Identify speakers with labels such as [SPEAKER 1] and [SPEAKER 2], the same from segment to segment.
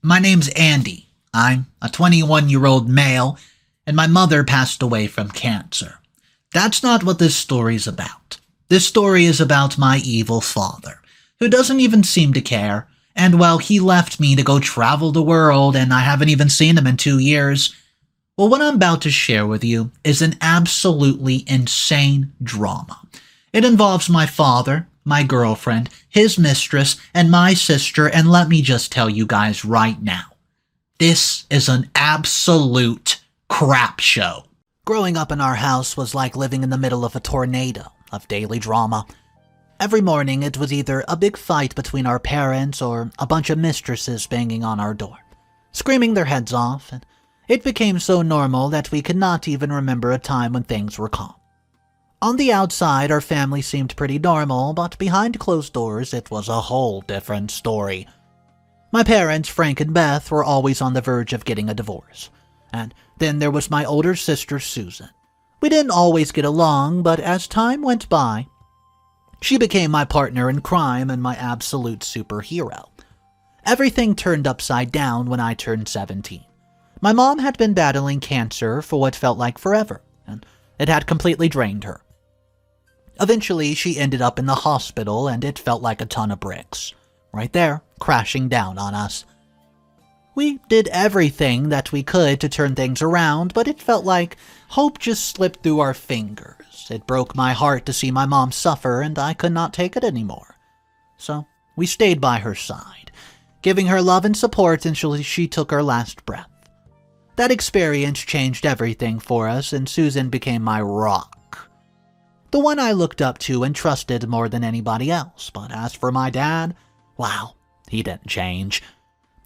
[SPEAKER 1] My name's Andy. I'm a 21-year-old male, and my mother passed away from cancer. That's not what this story's about. This story is about my evil father, who doesn't even seem to care, and while he left me to go travel the world and I haven't even seen him in 2 years, well, what I'm about to share with you is an absolutely insane drama. It involves my father, my girlfriend, his mistress, and my sister, and let me just tell you guys right now, this is an absolute crap show. Growing up in our house was like living in the middle of a tornado of daily drama. Every morning it was either a big fight between our parents or a bunch of mistresses banging on our door, screaming their heads off, and it became so normal that we could not even remember a time when things were calm. On the outside, our family seemed pretty normal, but behind closed doors, it was a whole different story. My parents, Frank and Beth, were always on the verge of getting a divorce. And then there was my older sister, Susan. We didn't always get along, but as time went by, she became my partner in crime and my absolute superhero. Everything turned upside down when I turned 17. My mom had been battling cancer for what felt like forever, and it had completely drained her. Eventually, she ended up in the hospital, and it felt like a ton of bricks, right there, crashing down on us. We did everything that we could to turn things around, but it felt like hope just slipped through our fingers. It broke my heart to see my mom suffer, and I could not take it anymore. So, we stayed by her side, giving her love and support until she took her last breath. That experience changed everything for us, and Susan became my rock. The one I looked up to and trusted more than anybody else, but as for my dad, wow, he didn't change.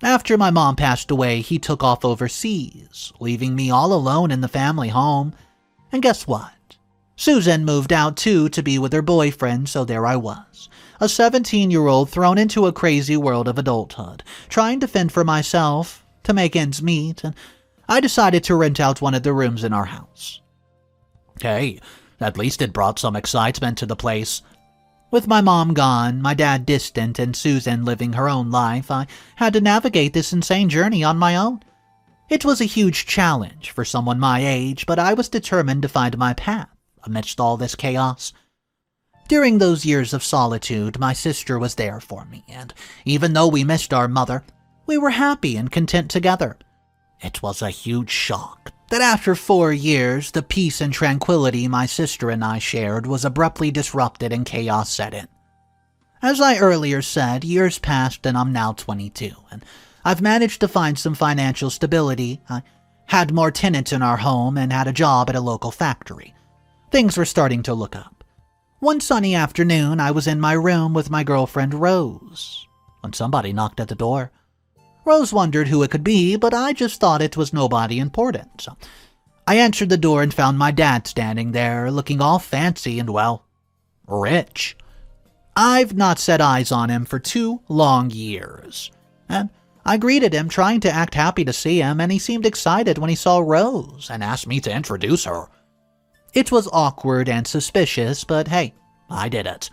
[SPEAKER 1] After my mom passed away, he took off overseas, leaving me all alone in the family home. And guess what? Susan moved out too to be with her boyfriend, so there I was, a 17-year-old thrown into a crazy world of adulthood, trying to fend for myself, to make ends meet, and I decided to rent out one of the rooms in our house. Hey, at least it brought some excitement to the place. With my mom gone, my dad distant, and Susan living her own life, I had to navigate this insane journey on my own. It was a huge challenge for someone my age, but I was determined to find my path amidst all this chaos. During those years of solitude, my sister was there for me, and even though we missed our mother, we were happy and content together. It was a huge shock that after 4 years, the peace and tranquility my sister and I shared was abruptly disrupted and chaos set in. As I earlier said, years passed and I'm now 22, and I've managed to find some financial stability. I had more tenants in our home and had a job at a local factory. Things were starting to look up. One sunny afternoon, I was in my room with my girlfriend Rose, when somebody knocked at the door. Rose wondered who it could be, but I just thought it was nobody important. So I answered the door and found my dad standing there, looking all fancy and, well, rich. I've not set eyes on him for 2 long years. And I greeted him, trying to act happy to see him, and he seemed excited when he saw Rose and asked me to introduce her. It was awkward and suspicious, but hey, I did it.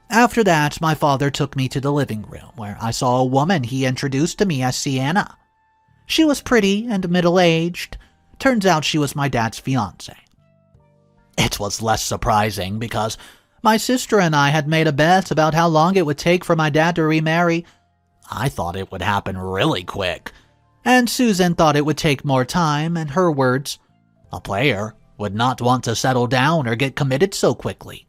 [SPEAKER 1] After that, my father took me to the living room, where I saw a woman he introduced to me as Sienna. She was pretty and middle-aged. Turns out she was my dad's fiancée. It was less surprising because my sister and I had made a bet about how long it would take for my dad to remarry. I thought it would happen really quick. And Susan thought it would take more time, and her words, a player would not want to settle down or get committed so quickly.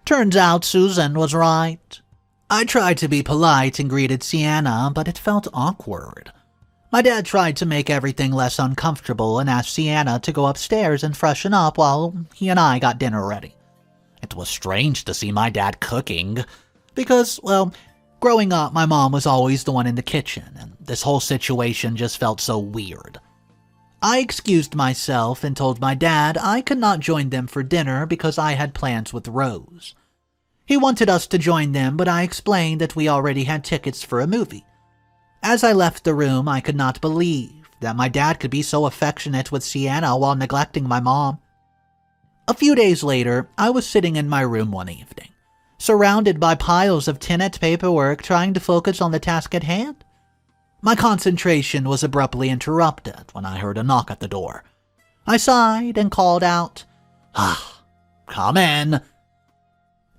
[SPEAKER 1] Turns out Susan was right. I tried to be polite and greeted Sienna, but it felt awkward. My dad tried to make everything less uncomfortable and asked Sienna to go upstairs and freshen up while he and I got dinner ready. It was strange to see my dad cooking, because, well, growing up my mom was always the one in the kitchen, and this whole situation just felt so weird. I excused myself and told my dad I could not join them for dinner because I had plans with Rose. He wanted us to join them, but I explained that we already had tickets for a movie. As I left the room, I could not believe that my dad could be so affectionate with Sienna while neglecting my mom. A few days later, I was sitting in my room one evening, surrounded by piles of tenant paperwork trying to focus on the task at hand. My concentration was abruptly interrupted when I heard a knock at the door. I sighed and called out, "Come in."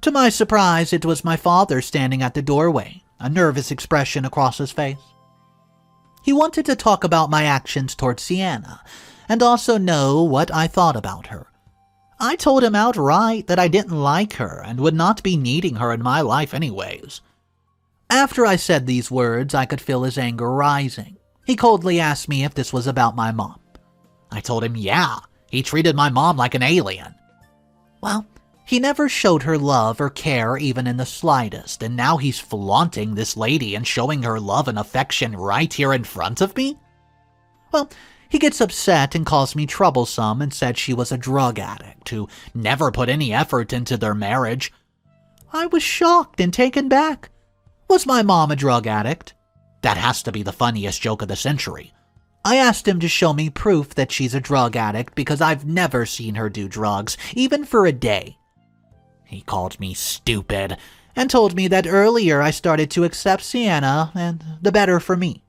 [SPEAKER 1] To my surprise, it was my father standing at the doorway, a nervous expression across his face. He wanted to talk about my actions toward Sienna, and also know what I thought about her. I told him outright that I didn't like her and would not be needing her in my life anyways. After I said these words, I could feel his anger rising. He coldly asked me if this was about my mom. I told him, yeah, he treated my mom like an alien. Well, he never showed her love or care even in the slightest, and now he's flaunting this lady and showing her love and affection right here in front of me? Well, he gets upset and calls me troublesome and said she was a drug addict who never put any effort into their marriage. I was shocked and taken back. Was my mom a drug addict? That has to be the funniest joke of the century. I asked him to show me proof that she's a drug addict because I've never seen her do drugs, even for a day. He called me stupid and told me that earlier I started to accept Sienna and the better for me.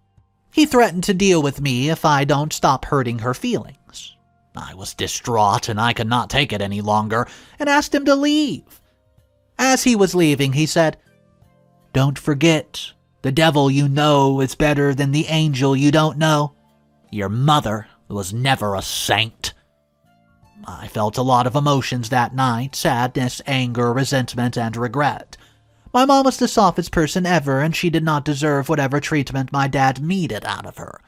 [SPEAKER 1] He threatened to deal with me if I don't stop hurting her feelings. I was distraught and I could not take it any longer and asked him to leave. As he was leaving, he said, "Don't forget, the devil you know is better than the angel you don't know. Your mother was never a saint." I felt a lot of emotions that night: sadness, anger, resentment, and regret. My mom was the softest person ever, and she did not deserve whatever treatment my dad meted out of her.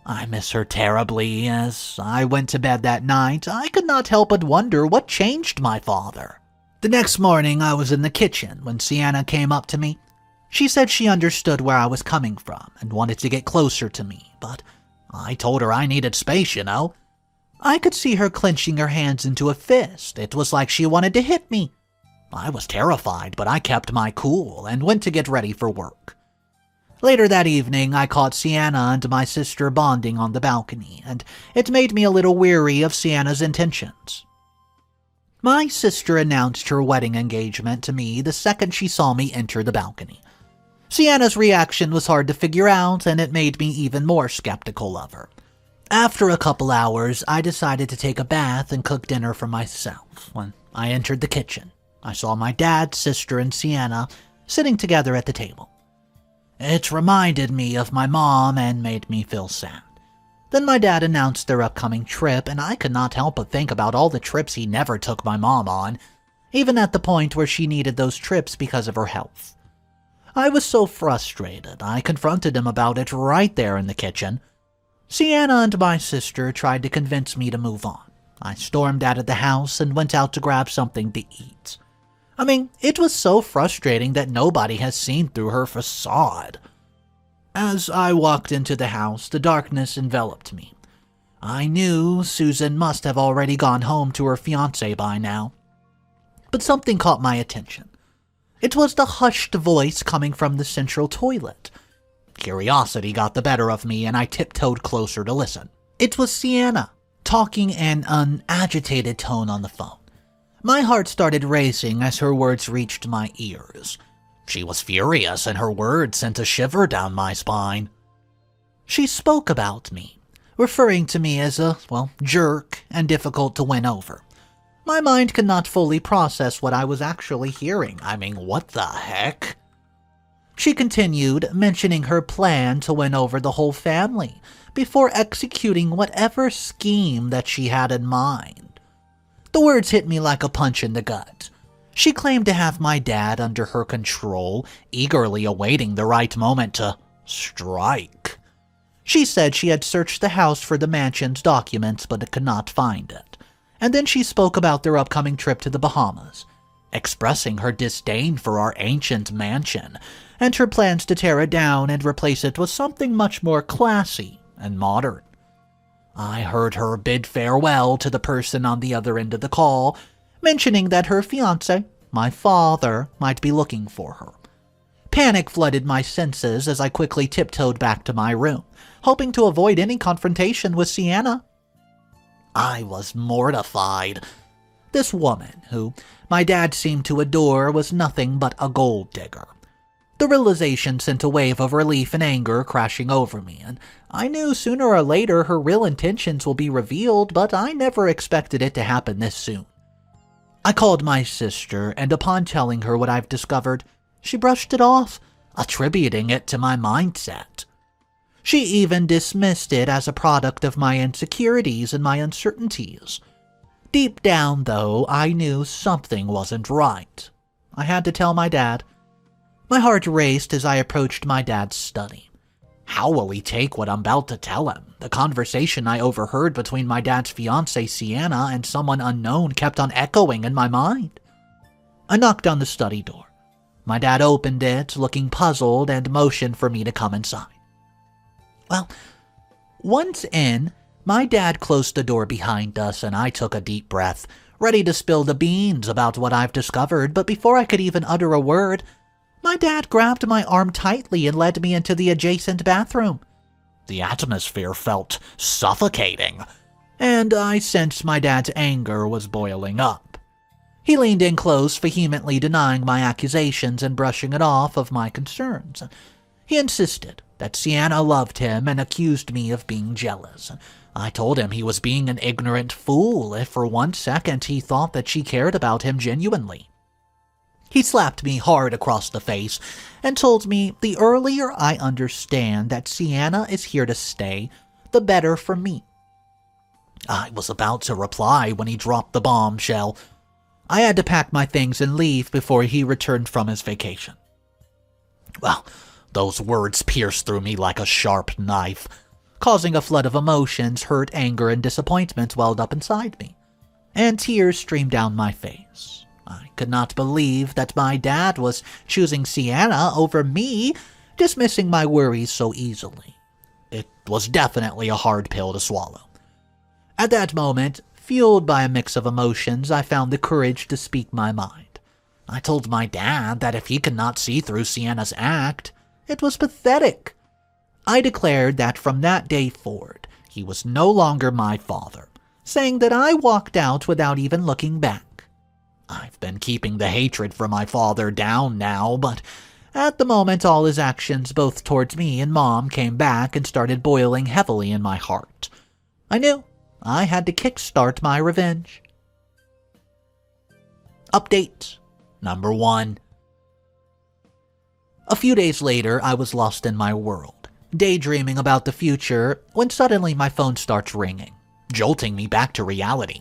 [SPEAKER 1] I miss her terribly. As I went to bed that night, I could not help but wonder what changed my father. The next morning, I was in the kitchen when Sienna came up to me. She said she understood where I was coming from and wanted to get closer to me, but I told her I needed space, you know. I could see her clenching her hands into a fist. It was like she wanted to hit me. I was terrified, but I kept my cool and went to get ready for work. Later that evening, I caught Sienna and my sister bonding on the balcony, and it made me a little weary of Sienna's intentions. My sister announced her wedding engagement to me the second she saw me enter the balcony. Sienna's reaction was hard to figure out, and it made me even more skeptical of her. After a couple hours, I decided to take a bath and cook dinner for myself. When I entered the kitchen, I saw my dad, sister, and Sienna sitting together at the table. It reminded me of my mom and made me feel sad. Then my dad announced their upcoming trip, and I could not help but think about all the trips he never took my mom on, even at the point where she needed those trips because of her health. I was so frustrated, I confronted him about it right there in the kitchen. Sienna and my sister tried to convince me to move on. I stormed out of the house and went out to grab something to eat. I mean, it was so frustrating that nobody has seen through her facade. As I walked into the house, the darkness enveloped me. I knew Susan must have already gone home to her fiancé by now. But something caught my attention. It was the hushed voice coming from the central toilet. Curiosity got the better of me, and I tiptoed closer to listen. It was Sienna, talking in an agitated tone on the phone. My heart started racing as her words reached my ears. She was furious, and her words sent a shiver down my spine. She spoke about me, referring to me as a, jerk and difficult to win over. My mind could not fully process what I was actually hearing. I mean, what the heck? She continued, mentioning her plan to win over the whole family before executing whatever scheme that she had in mind. The words hit me like a punch in the gut. She claimed to have my dad under her control, eagerly awaiting the right moment to strike. She said she had searched the house for the mansion's documents but could not find it. And then she spoke about their upcoming trip to the Bahamas, expressing her disdain for our ancient mansion and her plans to tear it down and replace it with something much more classy and modern. I heard her bid farewell to the person on the other end of the call, mentioning that her fiancé, my father, might be looking for her. Panic flooded my senses as I quickly tiptoed back to my room, hoping to avoid any confrontation with Sienna. I was mortified. This woman, who my dad seemed to adore, was nothing but a gold digger. The realization sent a wave of relief and anger crashing over me, and I knew sooner or later her real intentions will be revealed, but I never expected it to happen this soon. I called my sister, and upon telling her what I've discovered, she brushed it off, attributing it to my mindset. She even dismissed it as a product of my insecurities and my uncertainties. Deep down, though, I knew something wasn't right. I had to tell my dad. My heart raced as I approached my dad's study. How will he take what I'm about to tell him? The conversation I overheard between my dad's fiancée Sienna and someone unknown kept on echoing in my mind. I knocked on the study door. My dad opened it, looking puzzled, and motioned for me to come inside. Well, once in, my dad closed the door behind us and I took a deep breath, ready to spill the beans about what I've discovered, but before I could even utter a word, my dad grabbed my arm tightly and led me into the adjacent bathroom. The atmosphere felt suffocating, and I sensed my dad's anger was boiling up. He leaned in close, vehemently denying my accusations and brushing it off of my concerns. He insisted that Sienna loved him and accused me of being jealous. I told him he was being an ignorant fool if for 1 second he thought that she cared about him genuinely. He slapped me hard across the face and told me the earlier I understand that Sienna is here to stay, the better for me. I was about to reply when he dropped the bombshell. I had to pack my things and leave before he returned from his vacation. Well, those words pierced through me like a sharp knife, causing a flood of emotions. Hurt, anger, and disappointment welled up inside me, and tears streamed down my face. I could not believe that my dad was choosing Sienna over me, dismissing my worries so easily. It was definitely a hard pill to swallow. At that moment, fueled by a mix of emotions, I found the courage to speak my mind. I told my dad that if he could not see through Sienna's act, it was pathetic. I declared that from that day forward, he was no longer my father, saying that I walked out without even looking back. I've been keeping the hatred for my father down now, but at the moment all his actions both towards me and Mom came back and started boiling heavily in my heart. I knew I had to kickstart my revenge. Update number 1. A few days later, I was lost in my world, daydreaming about the future, when suddenly my phone starts ringing, jolting me back to reality.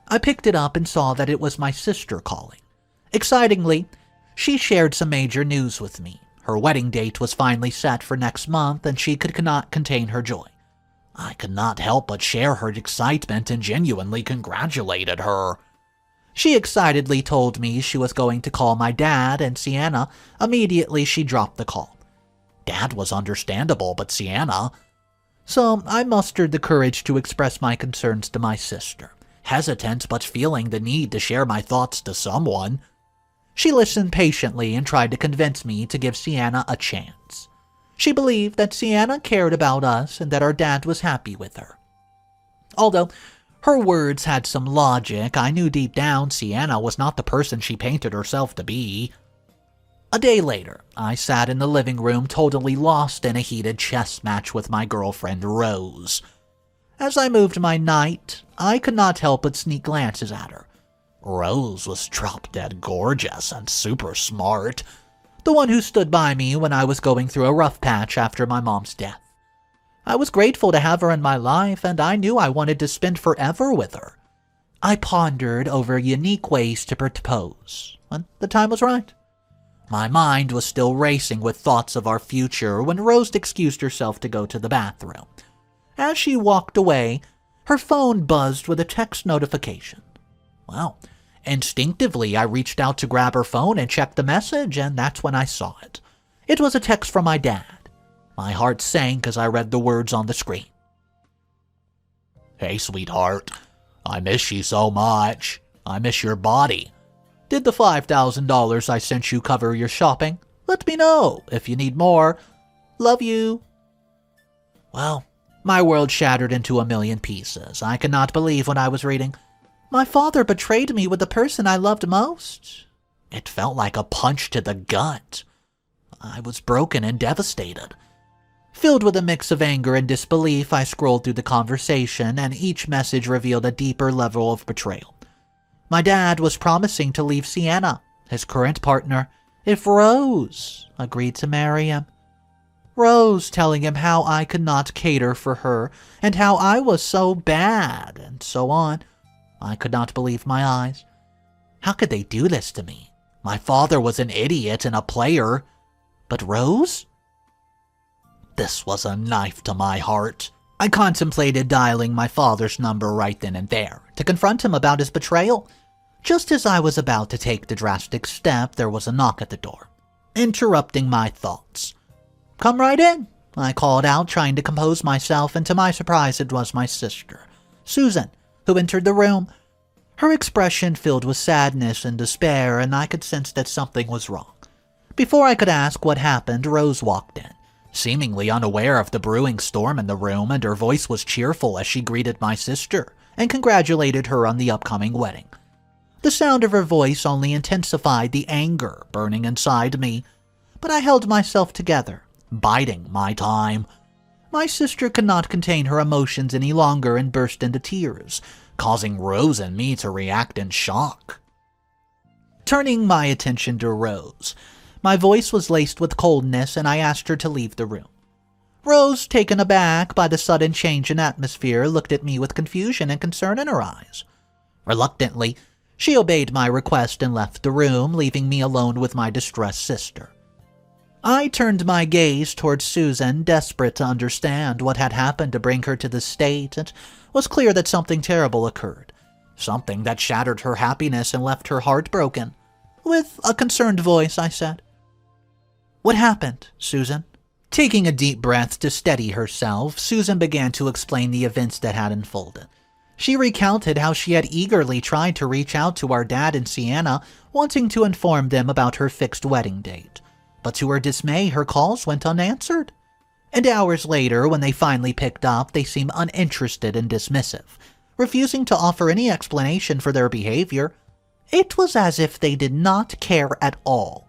[SPEAKER 1] I picked it up and saw that it was my sister calling. Excitingly, she shared some major news with me. Her wedding date was finally set for next month, and she could not contain her joy. I could not help but share her excitement and genuinely congratulated her. She excitedly told me she was going to call my dad and Sienna. Immediately, she dropped the call. Dad was understandable, but Sienna... So I mustered the courage to express my concerns to my sister, hesitant but feeling the need to share my thoughts to someone. She listened patiently and tried to convince me to give Sienna a chance. She believed that Sienna cared about us and that our dad was happy with her. Although her words had some logic, I knew deep down Sienna was not the person she painted herself to be. A day later, I sat in the living room totally lost in a heated chess match with my girlfriend Rose. As I moved my knight, I could not help but sneak glances at her. Rose was drop-dead gorgeous and super smart, the one who stood by me when I was going through a rough patch after my mom's death. I was grateful to have her in my life, and I knew I wanted to spend forever with her. I pondered over unique ways to propose, and the time was right. My mind was still racing with thoughts of our future when Rose excused herself to go to the bathroom. As she walked away, her phone buzzed with a text notification. Well, instinctively I reached out to grab her phone and check the message, and that's when I saw it. It was a text from my dad. My heart sank as I read the words on the screen. Hey, sweetheart. I miss you so much. I miss your body. Did the $5,000 I sent you cover your shopping? Let me know if you need more. Love you. Well, my world shattered into a million pieces. I could not believe what I was reading. My father betrayed me with the person I loved most. It felt like a punch to the gut. I was broken and devastated. Filled with a mix of anger and disbelief, I scrolled through the conversation, and each message revealed a deeper level of betrayal. My dad was promising to leave Sienna, his current partner, if Rose agreed to marry him. Rose telling him how I could not cater for her, and how I was so bad, and so on. I could not believe my eyes. How could they do this to me? My father was an idiot and a player. But Rose? This was a knife to my heart. I contemplated dialing my father's number right then and there, to confront him about his betrayal. Just as I was about to take the drastic step, there was a knock at the door, interrupting my thoughts. "Come right in," I called out, trying to compose myself, and to my surprise it was my sister, Susan, who entered the room. Her expression filled with sadness and despair, and I could sense that something was wrong. Before I could ask what happened, Rose walked in, seemingly unaware of the brewing storm in the room, and her voice was cheerful as she greeted my sister and congratulated her on the upcoming wedding. The sound of her voice only intensified the anger burning inside me, but I held myself together, biding my time. My sister could not contain her emotions any longer and burst into tears, causing Rose and me to react in shock. Turning my attention to Rose, my voice was laced with coldness, and I asked her to leave the room. Rose, taken aback by the sudden change in atmosphere, looked at me with confusion and concern in her eyes. Reluctantly, she obeyed my request and left the room, leaving me alone with my distressed sister. I turned my gaze towards Susan, desperate to understand what had happened to bring her to this state. It was clear that something terrible occurred, something that shattered her happiness and left her heartbroken. With a concerned voice, I said, "What happened, Susan?" Taking a deep breath to steady herself, Susan began to explain the events that had unfolded. She recounted how she had eagerly tried to reach out to our dad and Sienna, wanting to inform them about her fixed wedding date. But to her dismay, her calls went unanswered. And hours later, when they finally picked up, they seemed uninterested and dismissive, refusing to offer any explanation for their behavior. It was as if they did not care at all.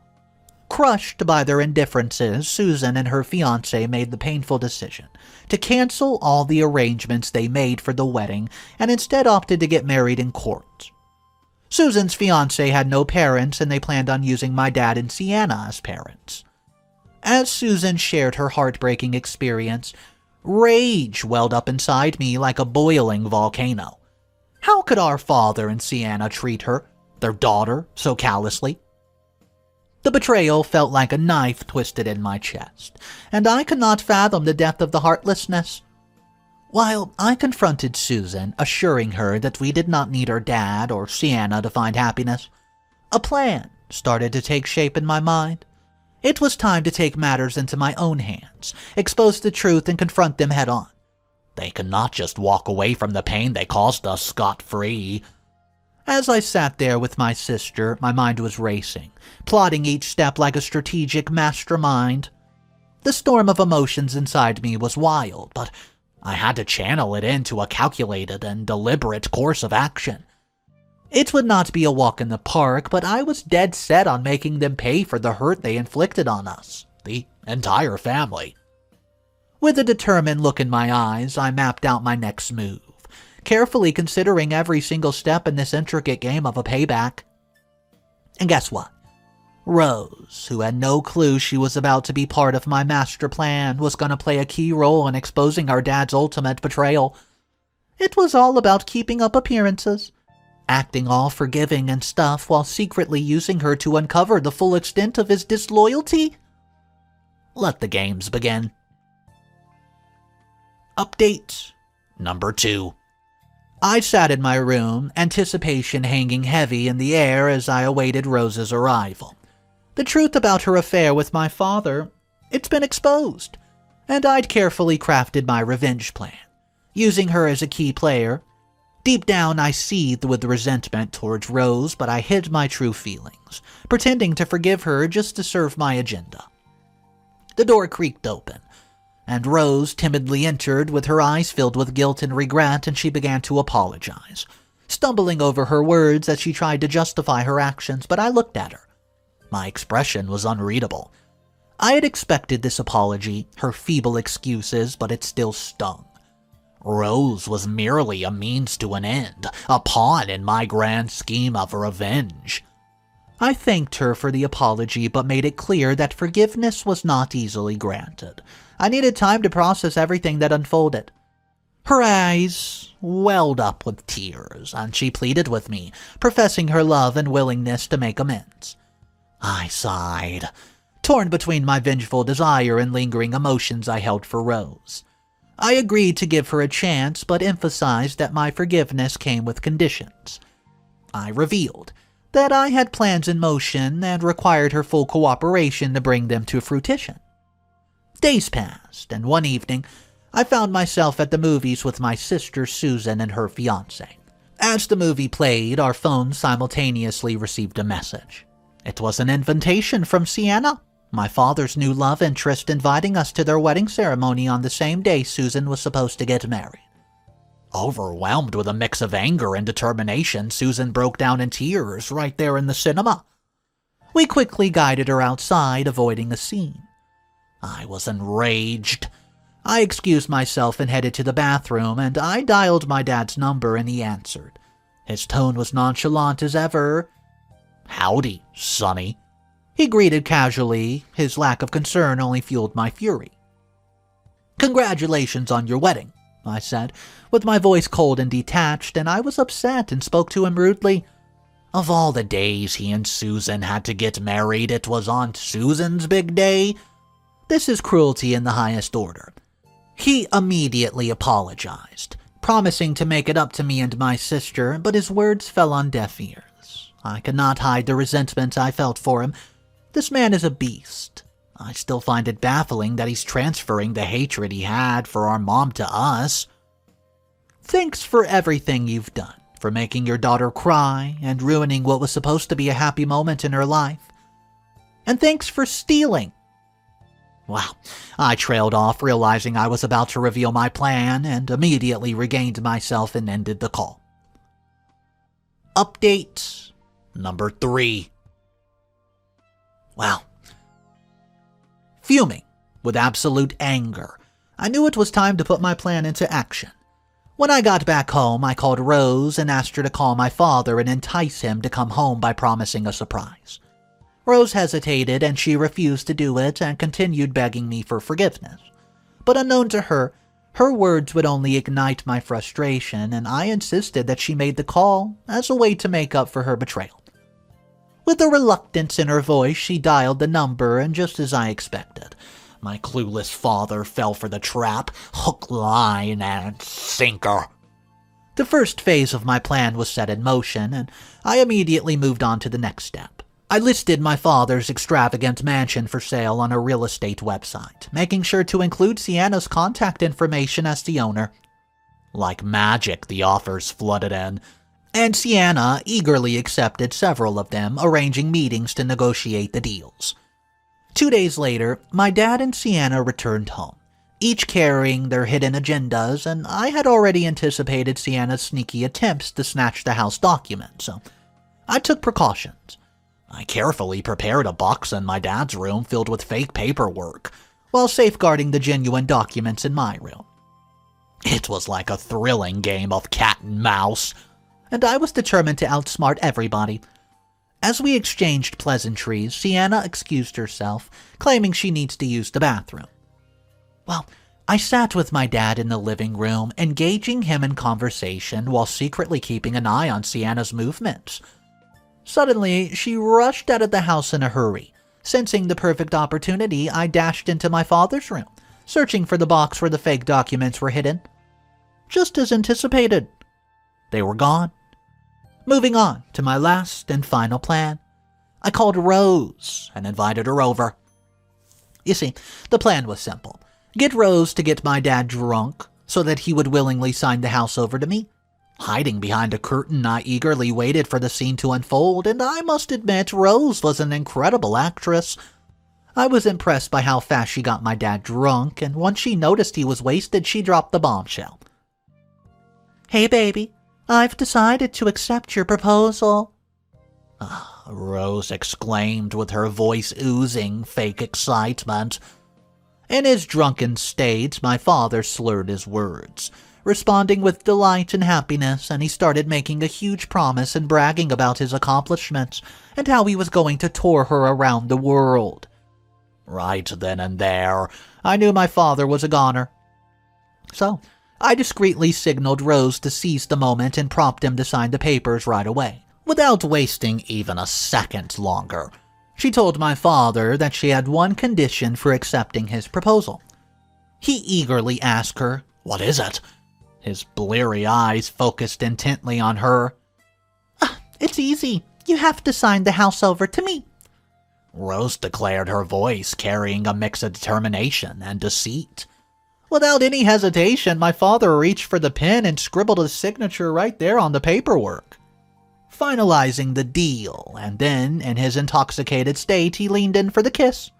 [SPEAKER 1] Crushed by their indifferences, Susan and her fiancé made the painful decision to cancel all the arrangements they made for the wedding and instead opted to get married in court. Susan's fiancé had no parents, and they planned on using my dad and Sienna as parents. As Susan shared her heartbreaking experience, rage welled up inside me like a boiling volcano. How could our father and Sienna treat her, their daughter, so callously? The betrayal felt like a knife twisted in my chest, and I could not fathom the depth of the heartlessness. While I confronted Susan, assuring her that we did not need her dad or Sienna to find happiness, a plan started to take shape in my mind. It was time to take matters into my own hands, expose the truth, and confront them head on. They could not just walk away from the pain they caused us scot-free. As I sat there with my sister, my mind was racing, plotting each step like a strategic mastermind. The storm of emotions inside me was wild, but I had to channel it into a calculated and deliberate course of action. It would not be a walk in the park, but I was dead set on making them pay for the hurt they inflicted on us, the entire family. With a determined look in my eyes, I mapped out my next move, carefully considering every single step in this intricate game of a payback. And guess what? Rose, who had no clue she was about to be part of my master plan, was going to play a key role in exposing our dad's ultimate betrayal. It was all about keeping up appearances, acting all forgiving and stuff while secretly using her to uncover the full extent of his disloyalty. Let the games begin. Update number 2. I sat in my room, anticipation hanging heavy in the air as I awaited Rose's arrival. The truth about her affair with my father, it's been exposed, and I'd carefully crafted my revenge plan, using her as a key player. Deep down, I seethed with resentment towards Rose, but I hid my true feelings, pretending to forgive her just to serve my agenda. The door creaked open, and Rose timidly entered with her eyes filled with guilt and regret, and she began to apologize, stumbling over her words as she tried to justify her actions, but I looked at her. My expression was unreadable. I had expected this apology, her feeble excuses, but it still stung. Rose was merely a means to an end, a pawn in my grand scheme of revenge. I thanked her for the apology, but made it clear that forgiveness was not easily granted. I needed time to process everything that unfolded. Her eyes welled up with tears, and she pleaded with me, professing her love and willingness to make amends. I sighed, torn between my vengeful desire and lingering emotions I held for Rose. I agreed to give her a chance, but emphasized that my forgiveness came with conditions. I revealed that I had plans in motion and required her full cooperation to bring them to fruition. Days passed, and one evening, I found myself at the movies with my sister Susan and her fiancé. As the movie played, our phones simultaneously received a message. It was an invitation from Sienna, my father's new love interest, inviting us to their wedding ceremony on the same day Susan was supposed to get married. Overwhelmed with a mix of anger and determination, Susan broke down in tears right there in the cinema. We quickly guided her outside, avoiding a scene. I was enraged. I excused myself and headed to the bathroom, and I dialed my dad's number and he answered. His tone was nonchalant as ever. "Howdy, Sonny," he greeted casually. His lack of concern only fueled my fury. "Congratulations on your wedding," I said, with my voice cold and detached, and I was upset and spoke to him rudely. Of all the days he and Susan had to get married, it was on Susan's big day. This is cruelty in the highest order. He immediately apologized, promising to make it up to me and my sister, but his words fell on deaf ears. I could not hide the resentment I felt for him. This man is a beast. I still find it baffling that he's transferring the hatred he had for our mom to us. Thanks for everything you've done, for making your daughter cry and ruining what was supposed to be a happy moment in her life. And thanks for stealing. Wow, I trailed off, realizing I was about to reveal my plan, and immediately regained myself and ended the call. Update number 3. Wow. Fuming with absolute anger, I knew it was time to put my plan into action. When I got back home, I called Rose and asked her to call my father and entice him to come home by promising a surprise. Rose hesitated, and she refused to do it and continued begging me for forgiveness. But unknown to her, her words would only ignite my frustration, and I insisted that she made the call as a way to make up for her betrayal. With a reluctance in her voice, she dialed the number, and just as I expected, my clueless father fell for the trap, hook, line, and sinker. The first phase of my plan was set in motion, and I immediately moved on to the next step. I listed my father's extravagant mansion for sale on a real estate website, making sure to include Sienna's contact information as the owner. Like magic, the offers flooded in, and Sienna eagerly accepted several of them, arranging meetings to negotiate the deals. 2 days later, my dad and Sienna returned home, each carrying their hidden agendas, and I had already anticipated Sienna's sneaky attempts to snatch the house documents, so I took precautions. I carefully prepared a box in my dad's room filled with fake paperwork, while safeguarding the genuine documents in my room. It was like a thrilling game of cat and mouse, and I was determined to outsmart everybody. As we exchanged pleasantries, Sienna excused herself, claiming she needs to use the bathroom. Well, I sat with my dad in the living room, engaging him in conversation while secretly keeping an eye on Sienna's movements. Suddenly, she rushed out of the house in a hurry. Sensing the perfect opportunity, I dashed into my father's room, searching for the box where the fake documents were hidden. Just as anticipated, they were gone. Moving on to my last and final plan, I called Rose and invited her over. You see, the plan was simple. Get Rose to get my dad drunk so that he would willingly sign the house over to me. Hiding behind a curtain, I eagerly waited for the scene to unfold, and I must admit Rose was an incredible actress. I was impressed by how fast she got my dad drunk, and once she noticed he was wasted, she dropped the bombshell. "Hey baby, I've decided to accept your proposal." Rose exclaimed with her voice oozing fake excitement. In his drunken state, my father slurred his words, responding with delight and happiness, and he started making a huge promise and bragging about his accomplishments and how he was going to tour her around the world. Right then and there, I knew my father was a goner. So, I discreetly signaled Rose to seize the moment and prompted him to sign the papers right away, without wasting even a second longer. She told my father that she had one condition for accepting his proposal. He eagerly asked her, "What is it?" His bleary eyes focused intently on her. "It's easy. You have to sign the house over to me," Rose declared, her voice carrying a mix of determination and deceit. Without any hesitation, my father reached for the pen and scribbled his signature right there on the paperwork, finalizing the deal, and then, in his intoxicated state, he leaned in for the kiss.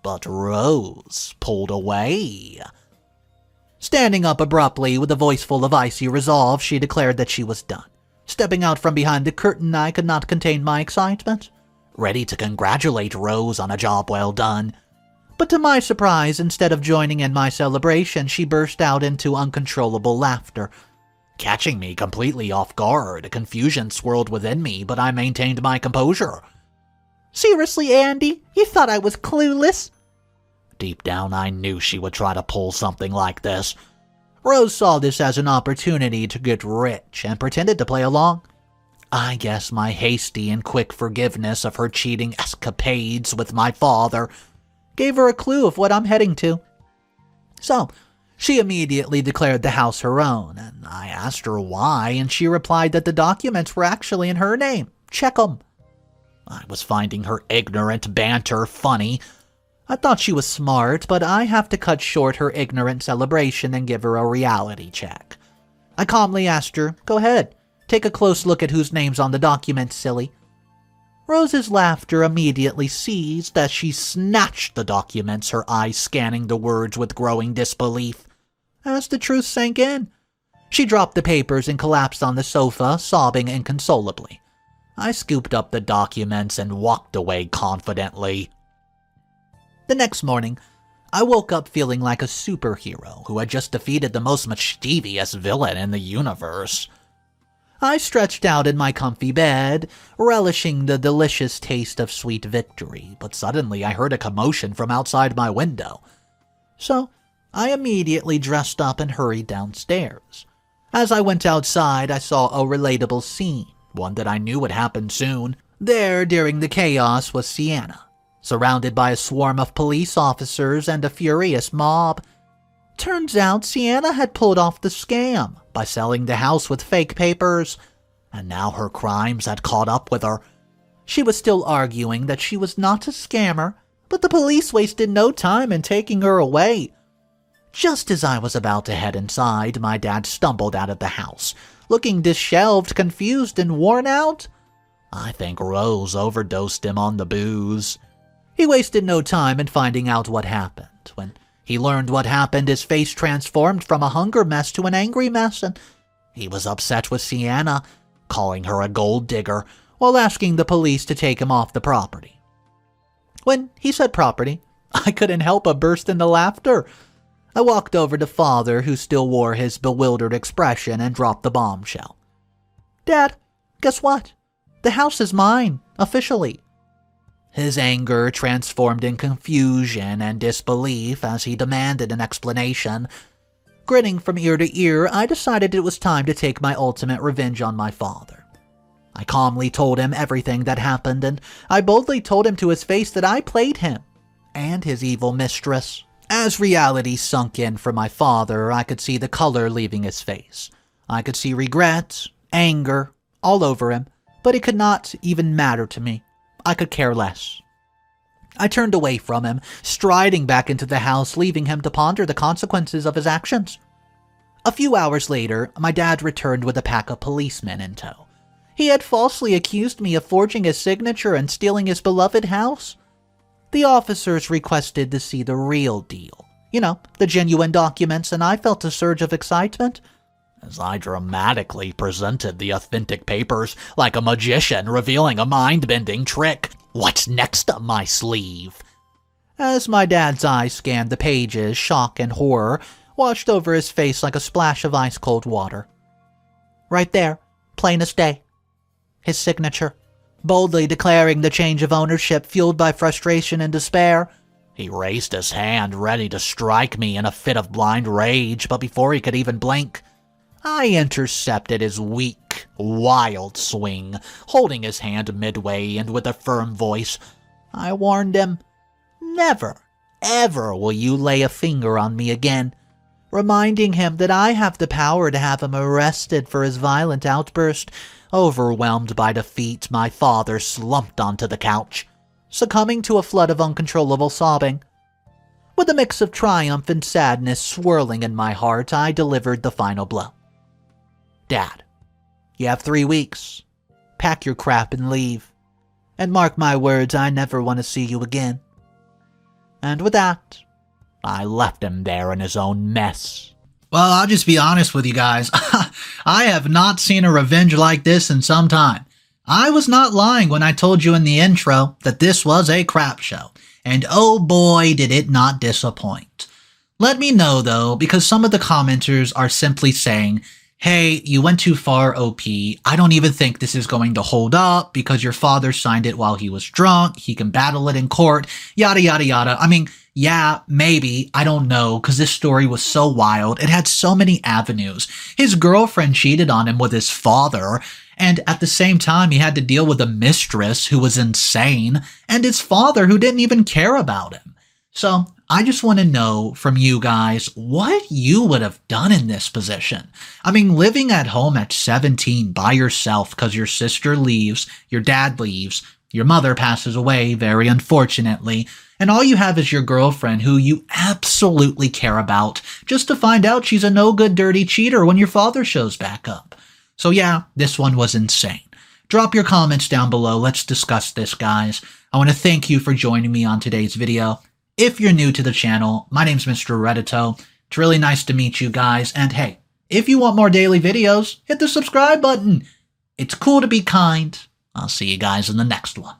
[SPEAKER 1] But Rose pulled away. Standing up abruptly with a voice full of icy resolve, she declared that she was done. Stepping out from behind the curtain, I could not contain my excitement, ready to congratulate Rose on a job well done. But to my surprise, instead of joining in my celebration, she burst out into uncontrollable laughter. Catching me completely off guard, confusion swirled within me, but I maintained my composure. "Seriously, Andy? You thought I was clueless?" Deep down, I knew she would try to pull something like this. Rose saw this as an opportunity to get rich and pretended to play along. I guess my hasty and quick forgiveness of her cheating escapades with my father gave her a clue of what I'm heading to. So, she immediately declared the house her own, and I asked her why, and she replied that the documents were actually in her name. Check 'em. I was finding her ignorant banter funny. I thought she was smart, but I have to cut short her ignorant celebration and give her a reality check. I calmly asked her, "Go ahead, take a close look at whose name's on the document, silly." Rose's laughter immediately ceased as she snatched the documents, her eyes scanning the words with growing disbelief. As the truth sank in, she dropped the papers and collapsed on the sofa, sobbing inconsolably. I scooped up the documents and walked away confidently. The next morning, I woke up feeling like a superhero who had just defeated the most mischievous villain in the universe. I stretched out in my comfy bed, relishing the delicious taste of sweet victory, but suddenly I heard a commotion from outside my window. So, I immediately dressed up and hurried downstairs. As I went outside, I saw a relatable scene, one that I knew would happen soon. There, during the chaos, was Sienna, surrounded by a swarm of police officers and a furious mob. Turns out Sienna had pulled off the scam by selling the house with fake papers, and now her crimes had caught up with her. She was still arguing that she was not a scammer, but the police wasted no time in taking her away. Just as I was about to head inside, my dad stumbled out of the house, looking disheveled, confused, and worn out. I think Rose overdosed him on the booze. He wasted no time in finding out what happened. When he learned what happened, his face transformed from a hunger mess to an angry mess, and he was upset with Sienna, calling her a gold digger, while asking the police to take him off the property. When he said property, I couldn't help but burst into laughter. I walked over to Father, who still wore his bewildered expression, and dropped the bombshell. "Dad, guess what? The house is mine, officially." His anger transformed in confusion and disbelief as he demanded an explanation. Grinning from ear to ear, I decided it was time to take my ultimate revenge on my father. I calmly told him everything that happened, and I boldly told him to his face that I played him and his evil mistress. As reality sunk in for my father, I could see the color leaving his face. I could see regret, anger, all over him, but it could not even matter to me. I could care less. I turned away from him, striding back into the house, leaving him to ponder the consequences of his actions. A few hours later, my dad returned with a pack of policemen in tow. He had falsely accused me of forging his signature and stealing his beloved house. The officers requested to see the real deal. You know, the genuine documents, and I felt a surge of excitement.
[SPEAKER 2] as I dramatically presented the authentic papers like a magician revealing a mind-bending trick. "What's next up my sleeve?" As my dad's eyes scanned the pages, shock and horror washed over his face like a splash of ice-cold water. Right there, plain as day. His signature, boldly declaring the change of ownership fueled by frustration and despair. He raised his hand, ready to strike me in a fit of blind rage, but before he could even blink, I intercepted his weak, wild swing, holding his hand midway, and with a firm voice, I warned him, "Never, ever will you lay a finger on me again," reminding him that I have the power to have him arrested for his violent outburst. Overwhelmed by defeat, my father slumped onto the couch, succumbing to a flood of uncontrollable sobbing. With a mix of triumph and sadness swirling in my heart, I delivered the final blow. "Dad, you have 3 weeks. Pack your crap and leave. And mark my words, I never want to see you again." And with that, I left him there in his own mess.
[SPEAKER 1] Well, I'll just be honest with you guys. I have not seen a revenge like this in some time. I was not lying when I told you in the intro that this was a crap show. And oh boy, did it not disappoint. Let me know though, because some of the commenters are simply saying, "Hey, you went too far, OP. I don't even think this is going to hold up because your father signed it while he was drunk. He can battle it in court, yada, yada, yada." I mean, yeah, maybe. I don't know, because this story was so wild. It had so many avenues. His girlfriend cheated on him with his father, and at the same time, he had to deal with a mistress who was insane, and his father who didn't even care about him. So, I just want to know from you guys what you would have done in this position. I mean, living at home at 17 by yourself because your sister leaves, your dad leaves, your mother passes away, very unfortunately, and all you have is your girlfriend who you absolutely care about, just to find out she's a no-good dirty cheater when your father shows back up. So yeah, this one was insane. Drop your comments down below. Let's discuss this, guys. I want to thank you for joining me on today's video. If you're new to the channel, my name's Mr. Reddito. It's really nice to meet you guys. And hey, if you want more daily videos, hit the subscribe button. It's cool to be kind. I'll see you guys in the next one.